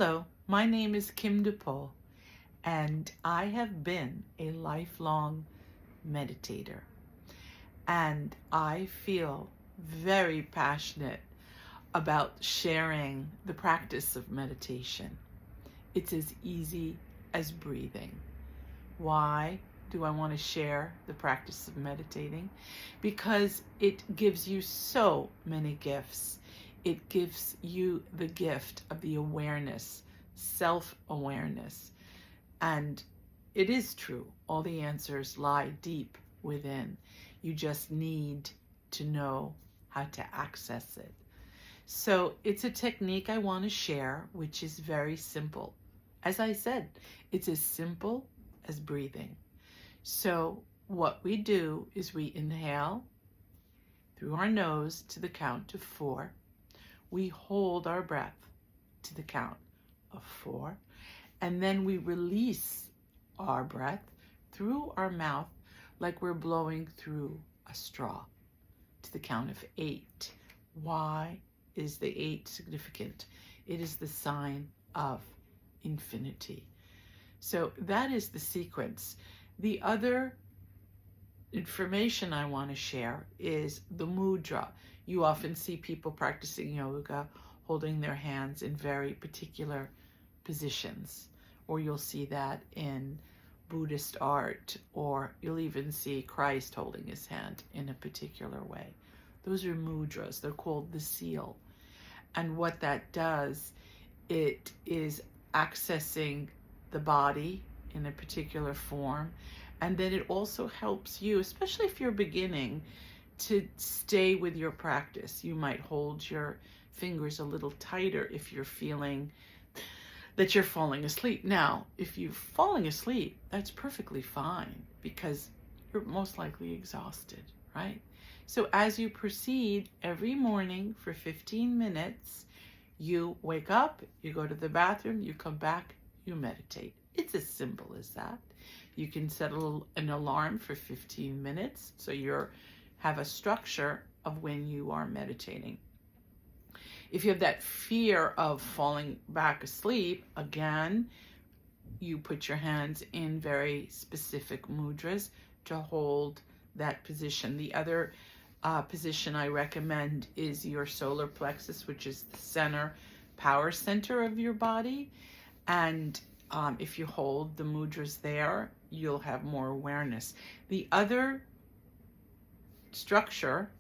Hello, my name is Kim DePaul, and I have been a lifelong meditator. And I feel very passionate about sharing the practice of meditation. It's as easy as breathing. Why do I want to share the practice of meditating? Because it gives you so many gifts. It gives you the gift of the awareness, self-awareness. And it is true, all the answers lie deep within. You just need to know how to access it. So it's a technique I want to share, which is very simple. As I said, it's as simple as breathing. So what we do is we inhale through our nose to the count of 4. We hold our breath to the count of 4, and then we release our breath through our mouth like we're blowing through a straw to the count of 8. Why is the 8 significant? It is the sign of infinity. So that is the sequence. The other information I want to share is the mudra. You often see people practicing yoga holding their hands in very particular positions, or you'll see that in Buddhist art, or you'll even see Christ holding his hand in a particular way. Those are mudras. They're called the seal. And what that does, it is accessing the body in a particular form. And then it also helps you, especially if you're beginning, to stay with your practice. You might hold your fingers a little tighter if you're feeling that you're falling asleep. Now, if you're falling asleep, that's perfectly fine because you're most likely exhausted, right? So as you proceed every morning for 15 minutes, you wake up, you go to the bathroom, you come back, you meditate. It's as simple as that. You can set an alarm for 15 minutes so you have a structure of when you are meditating. If you have that fear of falling back asleep, again, you put your hands in very specific mudras to hold that position. The other position I recommend is your solar plexus, which is the center, power center of your body. And if you hold the mudras there, you'll have more awareness. The other structure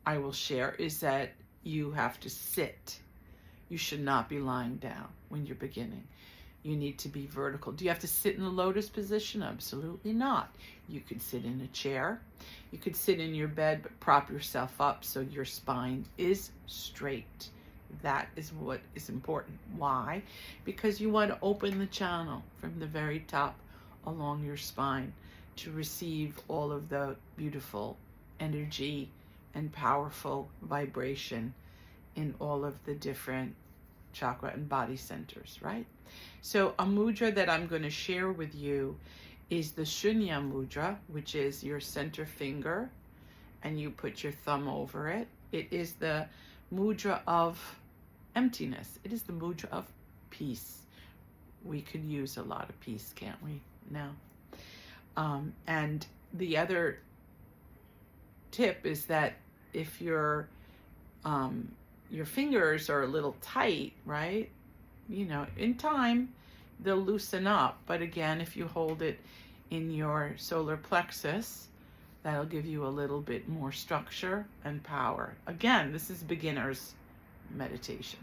I will share is that you have to sit. You should not be lying down when you're beginning. You need to be vertical. Do you have to sit in the lotus position? Absolutely not. You could sit in a chair. You could sit in your bed, but prop yourself up so your spine is straight. That is what is important. Why? Because you want to open the channel from the very top along your spine to receive all of the beautiful energy and powerful vibration in all of the different chakra and body centers, right? So a mudra that I'm going to share with you is the Shunya mudra, which is your center finger, and you put your thumb over it. It is the mudra of emptiness. It is the mudra of peace. We could use a lot of peace, can't we, now? And the other tip is that if your fingers are a little tight, right? You know, in time, they'll loosen up. But again, if you hold it in your solar plexus, that'll give you a little bit more structure and power. Again, this is beginner's meditation.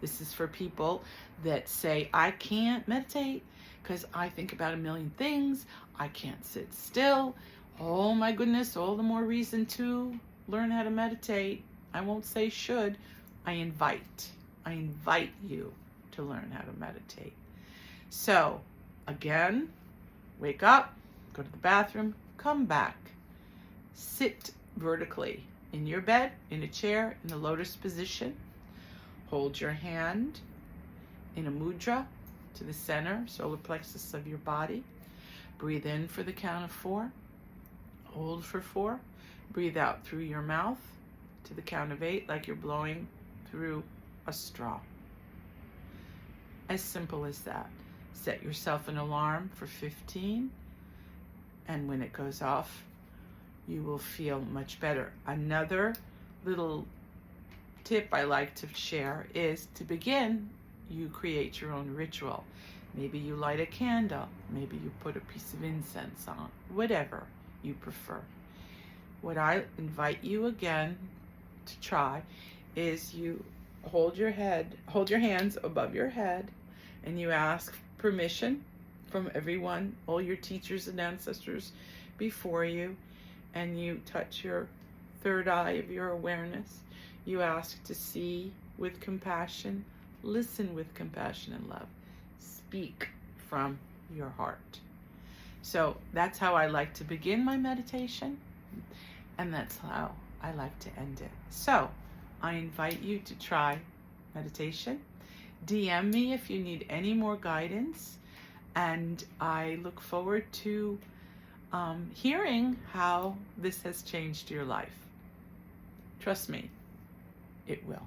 This is for people that say, I can't meditate because I think about a million things. I can't sit still. Oh my goodness, all the more reason to learn how to meditate. I won't say should. I invite you to learn how to meditate. So again, wake up, go to the bathroom, come back, sit vertically in your bed, in a chair, in the lotus position. Hold your hand in a mudra to the center, solar plexus of your body. Breathe in for the count of 4. Hold for 4. Breathe out through your mouth to the count of 8, like you're blowing through a straw. As simple as that. Set yourself an alarm for 15, and when it goes off, you will feel much better. Another little tip I like to share is to begin, you create your own ritual. Maybe you light a candle, maybe you put a piece of incense on, whatever you prefer. What I invite you again to try is you hold your hands above your head, and you ask permission from everyone, all your teachers and ancestors before you, and you touch your third eye of your awareness. You ask to see with compassion, listen with compassion and love, speak from your heart. So that's how I like to begin my meditation, and that's how I like to end it. So I invite you to try meditation. DM me if you need any more guidance, and I look forward to hearing how this has changed your life. Trust me, it will.